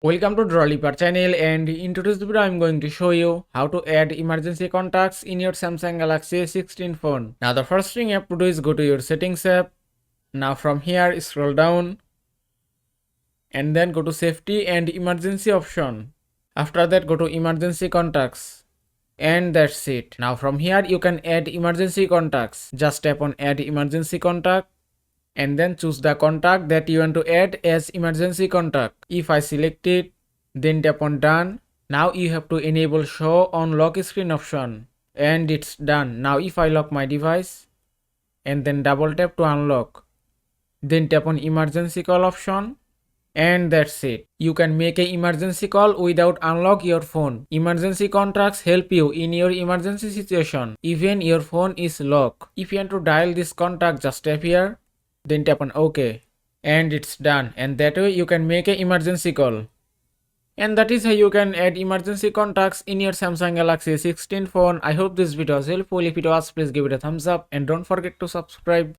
Welcome to Drawliper channel, and in today's video I'm going to show you how to add emergency contacts in your Samsung Galaxy A16 phone. Now the first thing you have to do is go to your settings app. Now from here scroll down and then go to safety and emergency option. After that go to emergency contacts and that's it. Now from here you can add emergency contacts. Just tap on add emergency contact and then choose the contact that you want to add as emergency contact. If I select it, then tap on done. Now you have to enable show on lock screen option and it's done. Now if I lock my device and then double tap to unlock, then tap on emergency call option and that's it. You can make an emergency call without unlock your phone. Emergency contacts help you in your emergency situation even your phone is locked. If you want to dial this contact, just tap here, then tap on OK and it's done, and that way you can make an emergency call. And that is how you can add emergency contacts in your Samsung Galaxy A16 phone. I hope this video was helpful. If it was, please give it a thumbs up and don't forget to subscribe.